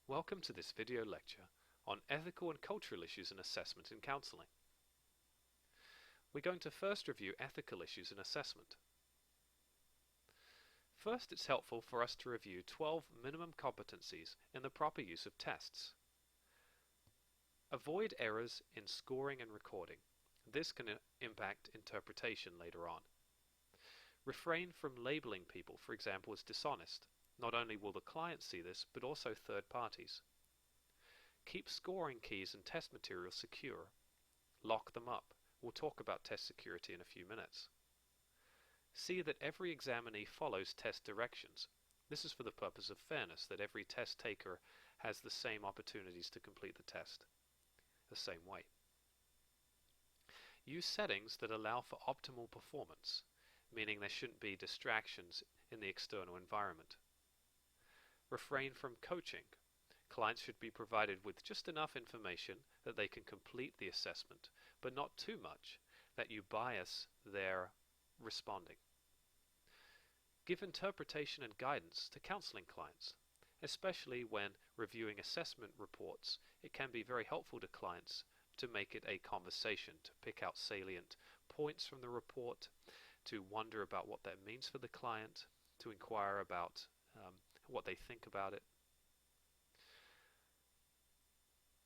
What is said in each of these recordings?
Welcome to this video lecture on ethical and cultural issues in assessment and counseling. We're going to first review ethical issues in assessment. First, it's helpful for us to review 12 minimum competencies in the proper use of tests. Avoid errors in scoring and recording. This can impact interpretation later on. Refrain from labeling people, for example, as dishonest. Not only will the client see this, but also third parties. Keep scoring keys and test materials secure. Lock them up. We'll talk about test security in a few minutes. See that every examinee follows test directions. This is for the purpose of fairness, that every test taker has the same opportunities to complete the test the same way. Use settings that allow for optimal performance, meaning there shouldn't be distractions in the external environment. Refrain from coaching. Clients should be provided with just enough information that they can complete the assessment, but not too much that you bias their responding. Give interpretation and guidance to counseling clients, especially when reviewing assessment reports. It can be very helpful to clients to make it a conversation, to pick out salient points from the report, to wonder about what that means for the client, to inquire about what they think about it.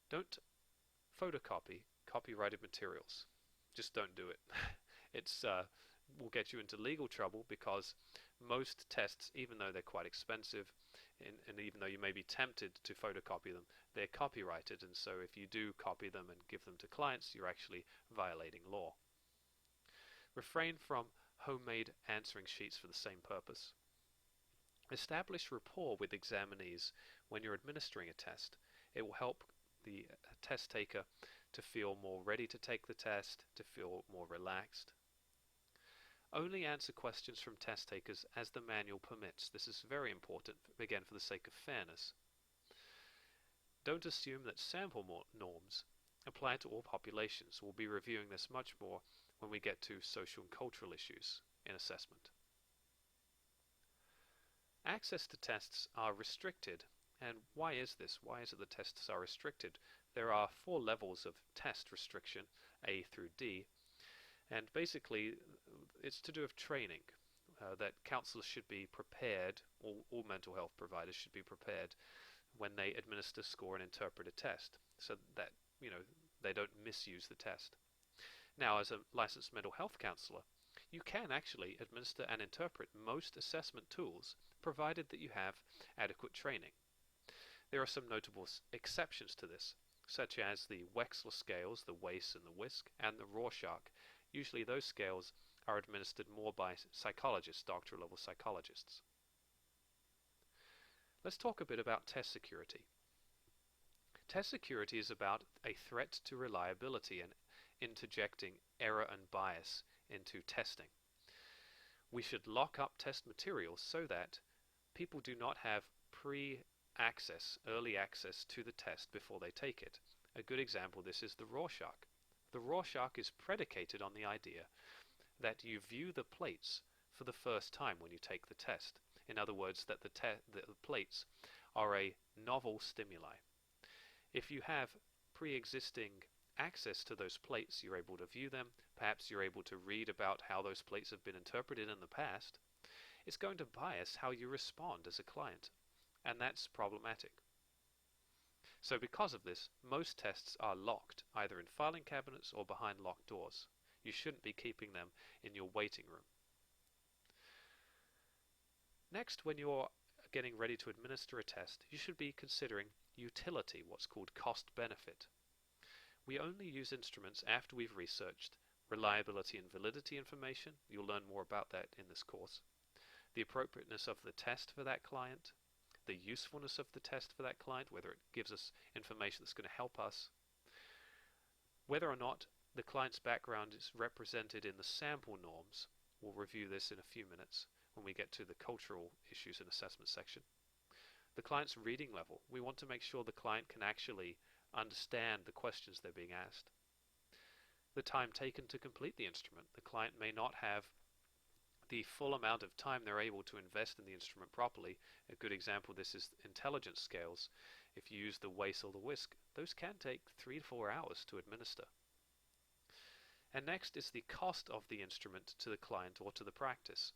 Don't photocopy copyrighted materials. Just don't do it. It's will get you into legal trouble because most tests, even though they're quite expensive, and even though you may be tempted to photocopy them, they're copyrighted, and so if you do copy them and give them to clients, you're actually violating law. Refrain from homemade answering sheets for the same purpose. Establish rapport with examinees when you're administering a test. It will help the test taker to feel more ready to take the test, to feel more relaxed. Only answer questions from test takers as the manual permits. This is very important, again, for the sake of fairness. Don't assume that sample norms apply to all populations. We'll be reviewing this much more when we get to social and cultural issues in assessment. Access to tests are restricted. And why is this? Why is it that tests are restricted? There are 4 levels of test restriction, A through D, and basically it's to do with training, that counselors should be prepared, all mental health providers should be prepared when they administer, score, and interpret a test, so that they don't misuse the test. Now, as a licensed mental health counselor, you can actually administer and interpret most assessment tools, provided that you have adequate training. There are some notable exceptions to this, such as the Wechsler scales, the WAIS and the WISC, and the Rorschach. Usually those scales are administered more by psychologists, doctoral level psychologists. Let's talk a bit about test security. Test security is about a threat to reliability and interjecting error and bias into testing. We should lock up test materials so that people do not have early access to the test before they take it. A good example of this is the Rorschach. The Rorschach is predicated on the idea that you view the plates for the first time when you take the test. In other words, that the plates are a novel stimuli. If you have pre-existing access to those plates, you're able to view them, perhaps you're able to read about how those plates have been interpreted in the past, it's going to bias how you respond as a client, and that's problematic. So because of this, most tests are locked, either in filing cabinets or behind locked doors. You shouldn't be keeping them in your waiting room. Next, when you're getting ready to administer a test, you should be considering utility, what's called cost-benefit. We only use instruments after we've researched reliability and validity information. You'll learn more about that in this course. The appropriateness of the test for that client, the usefulness of the test for that client, whether it gives us information that's going to help us, whether or not the client's background is represented in the sample norms. We'll review this in a few minutes when we get to the cultural issues and assessment section. The client's reading level. We want to make sure the client can actually understand the questions they're being asked. The time taken to complete the instrument. The client may not have the full amount of time they're able to invest in the instrument properly. A good example of this is intelligence scales. If you use the WACE or the WISC, those can take 3 to 4 hours to administer. And next is the cost of the instrument to the client or to the practice.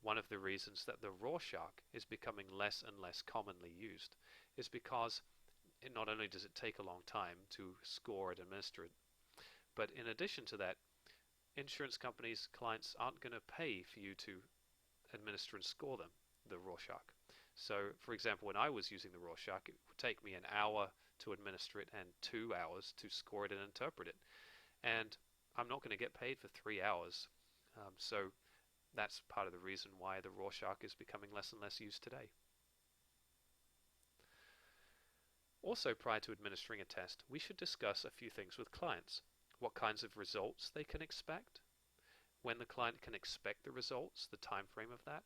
One of the reasons that the Rorschach is becoming less and less commonly used is because not only does it take a long time to score and administer it, but in addition to that, insurance companies' clients aren't going to pay for you to administer and score them, the Rorschach. So, for example, when I was using the Rorschach, it would take me an hour to administer it and 2 hours to score it and interpret it. And I'm not going to get paid for 3 hours. So that's part of the reason why the Rorschach is becoming less and less used today. Also, prior to administering a test, we should discuss a few things with clients. What kinds of results they can expect, when the client can expect the results, the time frame of that,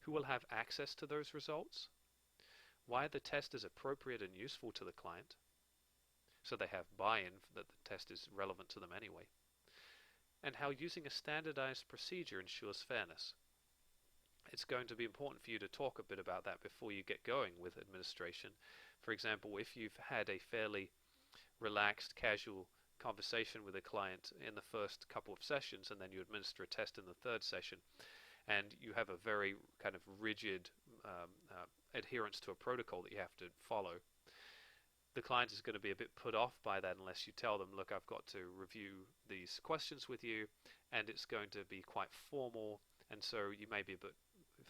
who will have access to those results, why the test is appropriate and useful to the client, so they have buy-in that the test is relevant to them anyway, and how using a standardized procedure ensures fairness. It's going to be important for you to talk a bit about that before you get going with administration. For example, if you've had a fairly relaxed, casual conversation with a client in the first couple of sessions and then you administer a test in the third session and you have a very kind of rigid adherence to a protocol that you have to follow, the client is going to be a bit put off by that unless you tell them, look, I've got to review these questions with you and it's going to be quite formal, and so you may be a bit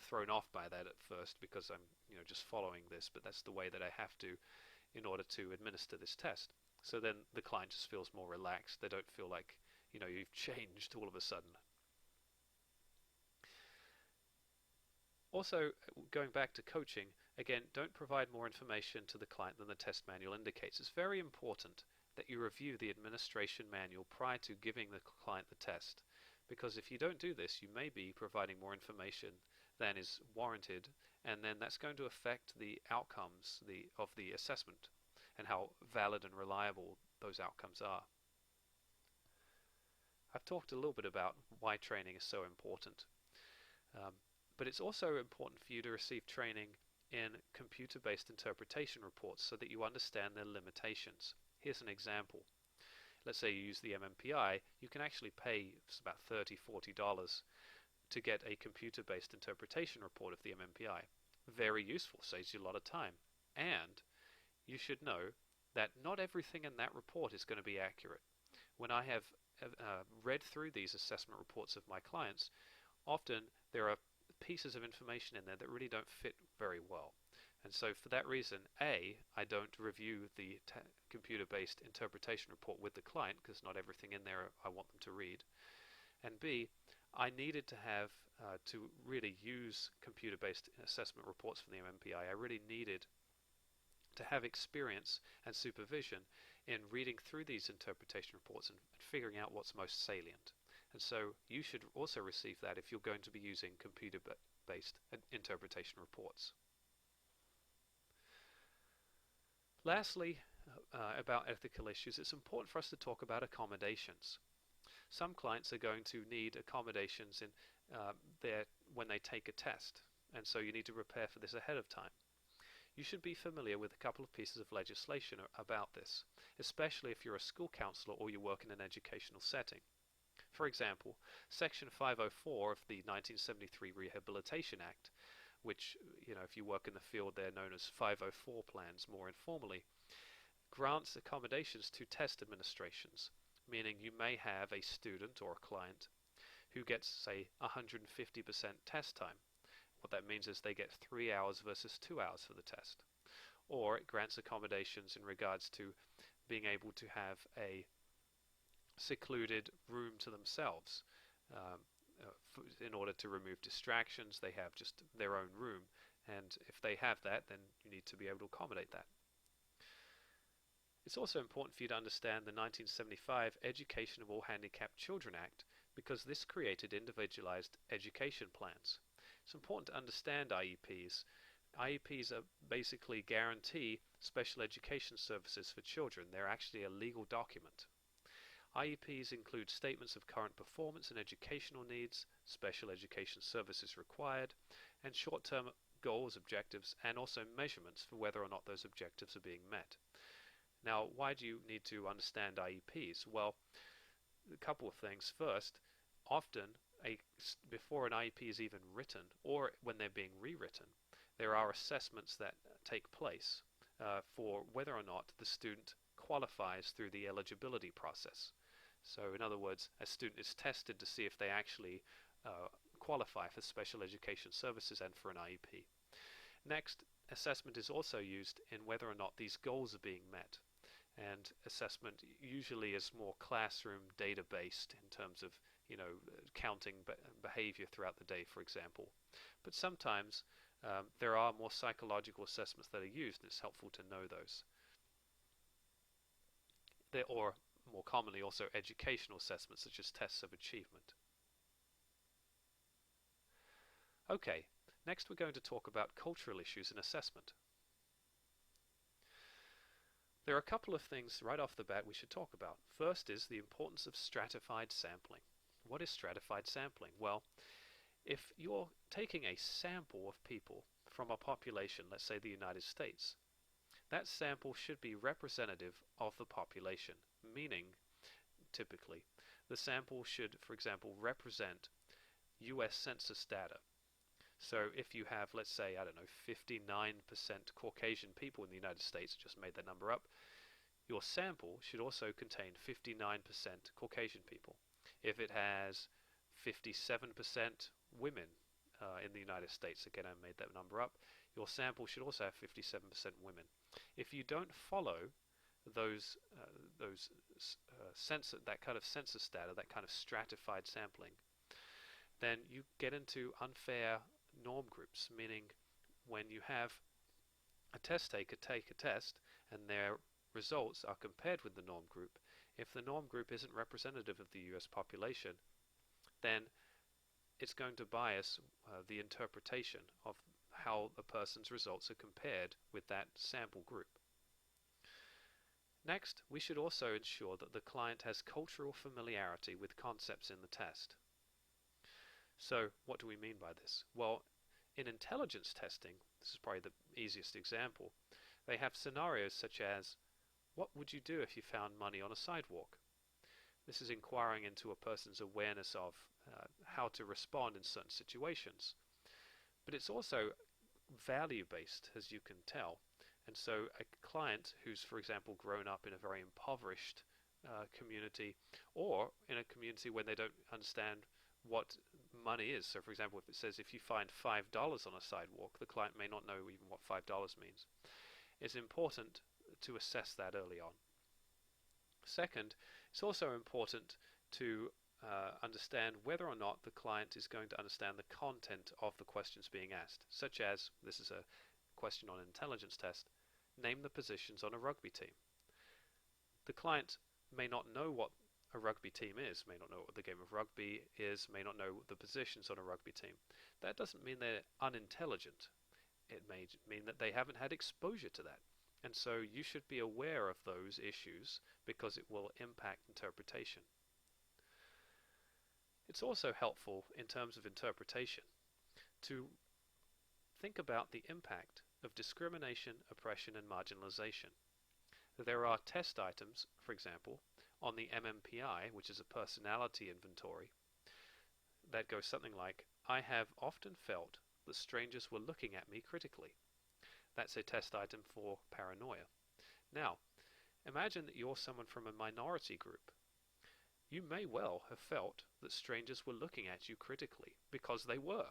thrown off by that at first because I'm just following this, but that's the way that I have to in order to administer this test. So then the client just feels more relaxed. They don't feel like you've changed all of a sudden. Also, going back to coaching, again, don't provide more information to the client than the test manual indicates. It's very important that you review the administration manual prior to giving the client the test, because if you don't do this, you may be providing more information than is warranted, and then that's going to affect the outcomes of the assessment and how valid and reliable those outcomes are. I've talked a little bit about why training is so important, but it's also important for you to receive training in computer-based interpretation reports so that you understand their limitations. Here's an example. Let's say you use the MMPI, you can actually pay about $30, $40 to get a computer-based interpretation report of the MMPI. Very useful, saves you a lot of time. And you should know that not everything in that report is going to be accurate. When I have read through these assessment reports of my clients, often there are pieces of information in there that really don't fit very well. And so for that reason, A, I don't review the computer-based interpretation report with the client because not everything in there I want them to read. And B, I needed to have, to really use computer-based assessment reports from the MMPI, I really needed to have experience and supervision in reading through these interpretation reports and figuring out what's most salient. And so you should also receive that if you're going to be using computer-based interpretation reports. Lastly, about ethical issues, it's important for us to talk about accommodations. Some clients are going to need accommodations in when they take a test, and so you need to prepare for this ahead of time. You should be familiar with a couple of pieces of legislation about this, especially if you're a school counselor or you work in an educational setting. For example, Section 504 of the 1973 Rehabilitation Act, which, if you work in the field, they're known as 504 plans more informally, grants accommodations to test administrations, meaning you may have a student or a client who gets, say, 150% test time. What that means is they get 3 hours versus 2 hours for the test. Or it grants accommodations in regards to being able to have a secluded room to themselves. In order to remove distractions, they have just their own room, and if they have that, then you need to be able to accommodate that. It's also important for you to understand the 1975 Education of All Handicapped Children Act, because this created individualized education plans. It's important to understand IEPs. IEPs are basically guarantee special education services for children. They're actually a legal document. IEPs include statements of current performance and educational needs, special education services required, and short-term goals, objectives, and also measurements for whether or not those objectives are being met. Now, why do you need to understand IEPs? Well, a couple of things. First, often before an IEP is even written, or when they're being rewritten, there are assessments that take place for whether or not the student qualifies through the eligibility process. So in other words, a student is tested to see if they actually qualify for special education services and for an IEP. Next, assessment is also used in whether or not these goals are being met. And assessment usually is more classroom data based in terms of counting behavior throughout the day, for example. But sometimes there are more psychological assessments that are used, and it's helpful to know those. Or more commonly also educational assessments such as tests of achievement. Okay, next we're going to talk about cultural issues in assessment. There are a couple of things right off the bat we should talk about. First is the importance of stratified sampling. What is stratified sampling? Well, if you're taking a sample of people from a population, let's say the United States, that sample should be representative of the population, meaning, typically, the sample should, for example, represent US Census data. So if you have, let's say, 59% Caucasian people in the United States, just made that number up, your sample should also contain 59% Caucasian people. If it has 57% women in the United States, again I made that number up, your sample should also have 57% women. If you don't follow that kind of census data, that kind of stratified sampling, then you get into unfair norm groups, meaning when you have a test taker take a test and their results are compared with the norm group, if the norm group isn't representative of the US population, then it's going to bias the interpretation of how a person's results are compared with that sample group. Next, we should also ensure that the client has cultural familiarity with concepts in the test. So what do we mean by this? Well, in intelligence testing, this is probably the easiest example, they have scenarios such as, what would you do if you found money on a sidewalk? This is inquiring into a person's awareness of how to respond in certain situations. But it's also value-based, as you can tell. And so a client who's, for example, grown up in a very impoverished community, or in a community where they don't understand what money is. So for example, if it says if you find $5 on a sidewalk, the client may not know even what $5 means. It's important to assess that early on. Second, it's also important to understand whether or not the client is going to understand the content of the questions being asked, such as, this is a question on an intelligence test, name the positions on a rugby team. The client may not know what a rugby team is, may not know what the game of rugby is, may not know the positions on a rugby team. That doesn't mean they're unintelligent. It may mean that they haven't had exposure to that. And so you should be aware of those issues because it will impact interpretation. It's also helpful in terms of interpretation to think about the impact of discrimination, oppression, and marginalization. There are test items, for example, on the MMPI, which is a personality inventory, that goes something like, I have often felt that strangers were looking at me critically. That's a test item for paranoia. Now, imagine that you're someone from a minority group. You may well have felt that strangers were looking at you critically because they were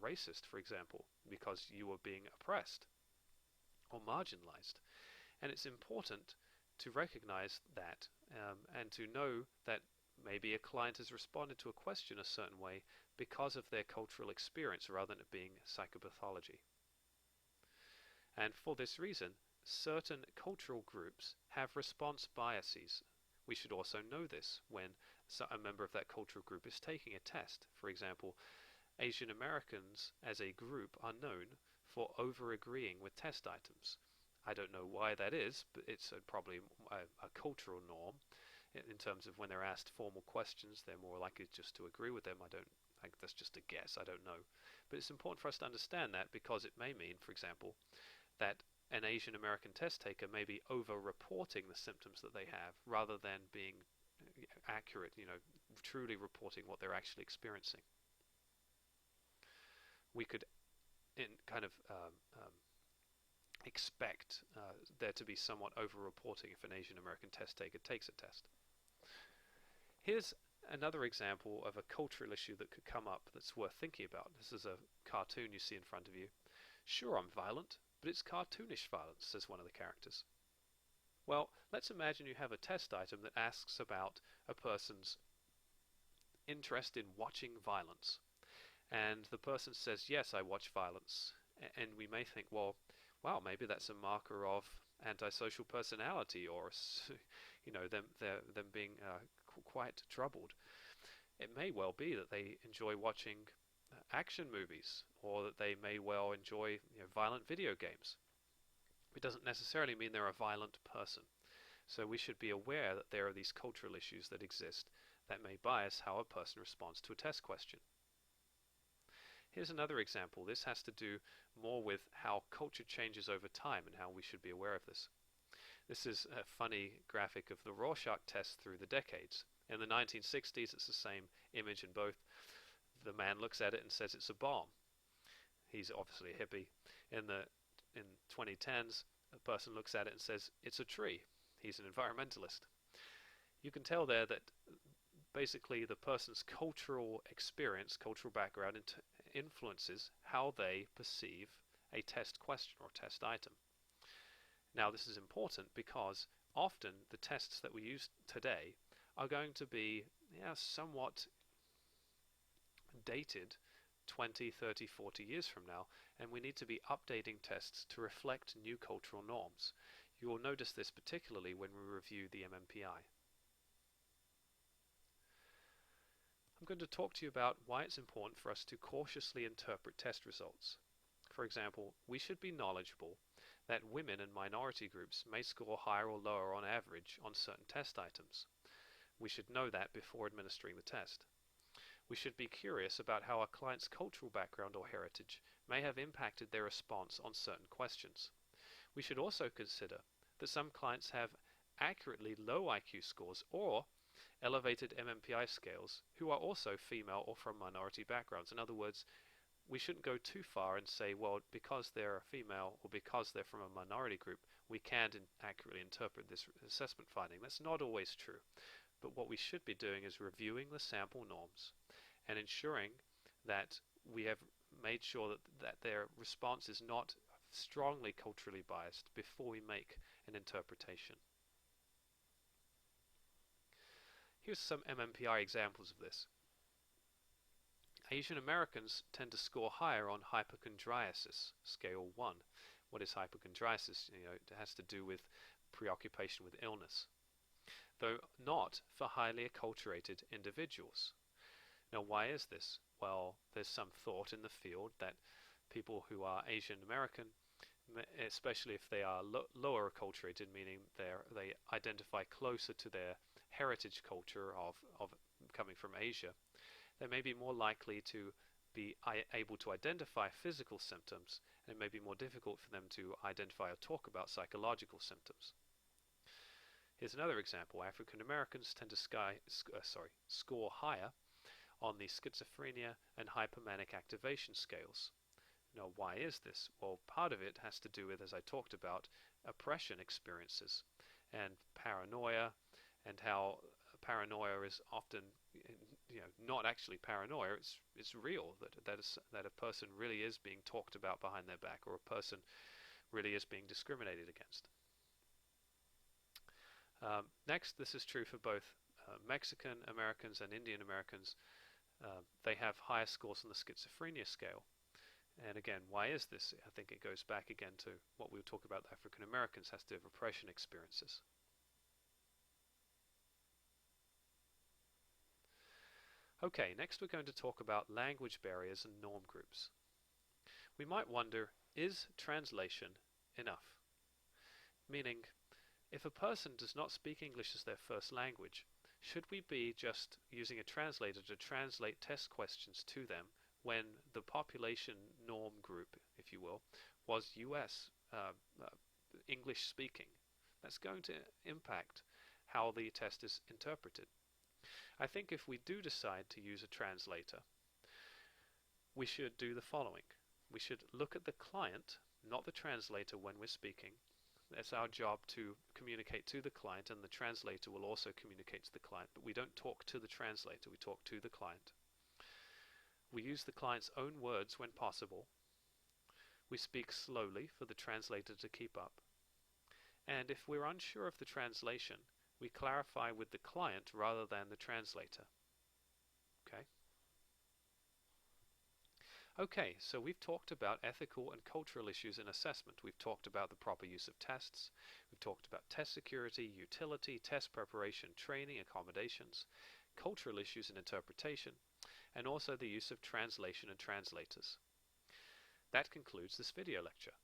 racist, for example, because you were being oppressed or marginalized. And it's important to recognize that and to know that maybe a client has responded to a question a certain way because of their cultural experience rather than it being psychopathology. And for this reason, certain cultural groups have response biases. We should also know this when a member of that cultural group is taking a test. For example, Asian Americans as a group are known for over-agreeing with test items. I don't know why that is, but it's probably a cultural norm in terms of when they're asked formal questions, they're more likely just to agree with them. That's just a guess, I don't know. But it's important for us to understand that because it may mean, for example, that an Asian American test taker may be over-reporting the symptoms that they have rather than being accurate, truly reporting what they're actually experiencing. We could kind of expect there to be somewhat over-reporting if an Asian American test taker takes a test. Here's another example of a cultural issue that could come up that's worth thinking about. This is a cartoon you see in front of you. Sure, I'm violent, but it's cartoonish violence, says one of the characters. Well, let's imagine you have a test item that asks about a person's interest in watching violence. And the person says, yes, I watch violence. And we may think, well, wow, maybe that's a marker of antisocial personality, or them being quite troubled. It may well be that they enjoy watching action movies, or that they may well enjoy violent video games. It doesn't necessarily mean they're a violent person. So we should be aware that there are these cultural issues that exist that may bias how a person responds to a test question. Here's another example. This has to do more with how culture changes over time and how we should be aware of this. This is a funny graphic of the Rorschach test through the decades. In the 1960s, it's the same image in both. The man looks at it and says it's a bomb. He's obviously a hippie. In 2010s, a person looks at it and says it's a tree. He's an environmentalist. You can tell there that basically the person's cultural experience, cultural background influences how they perceive a test question or test item. Now this is important because often the tests that we use today are going to be somewhat dated 20, 30, 40 years from now, and we need to be updating tests to reflect new cultural norms. You will notice this particularly when we review the MMPI. I'm going to talk to you about why it's important for us to cautiously interpret test results. For example, we should be knowledgeable that women and minority groups may score higher or lower on average on certain test items. We should know that before administering the test. We should be curious about how a client's cultural background or heritage may have impacted their response on certain questions. We should also consider that some clients have accurately low IQ scores or elevated MMPI scales who are also female or from minority backgrounds. In other words, we shouldn't go too far and say, well, because they're a female or because they're from a minority group, we can't accurately interpret this assessment finding. That's not always true. But what we should be doing is reviewing the sample norms and ensuring that we have made sure that their response is not strongly culturally biased before we make an interpretation. Here's some MMPI examples of this. Asian Americans tend to score higher on hypochondriasis, scale 1. What is hypochondriasis? It has to do with preoccupation with illness, though not for highly acculturated individuals. Now, why is this? Well, there's some thought in the field that people who are Asian American, especially if they are lower acculturated, meaning they identify closer to their heritage culture of coming from Asia, they may be more likely to be able to identify physical symptoms, and it may be more difficult for them to identify or talk about psychological symptoms. Here's another example. African Americans tend to score higher on the schizophrenia and hypomanic activation scales. Now, why is this? Well, part of it has to do with, as I talked about, oppression experiences and paranoia, and how paranoia is often, not actually paranoia. It's real that a person really is being talked about behind their back, or a person really is being discriminated against. Next, this is true for both Mexican Americans and Indian Americans. They have higher scores on the schizophrenia scale. And again, why is this? I think it goes back again to what we'll talk about. African Americans has to do with oppression experiences. Okay, next we're going to talk about language barriers and norm groups. We might wonder, is translation enough? Meaning, if a person does not speak English as their first language, Should we be just using a translator to translate test questions to them when the population norm group, if you will, was US English speaking? That's going to impact how the test is interpreted. I think if we do decide to use a translator, we should do the following. We should look at the client, not the translator, when we're speaking. It's our job to communicate to the client, and the translator will also communicate to the client, but we don't talk to the translator, we talk to the client. We use the client's own words when possible. We speak slowly for the translator to keep up. And if we're unsure of the translation, we clarify with the client rather than the translator. Okay? Okay, so we've talked about ethical and cultural issues in assessment. We've talked about the proper use of tests. We've talked about test security, utility, test preparation, training, accommodations, cultural issues in interpretation, and also the use of translation and translators. That concludes this video lecture.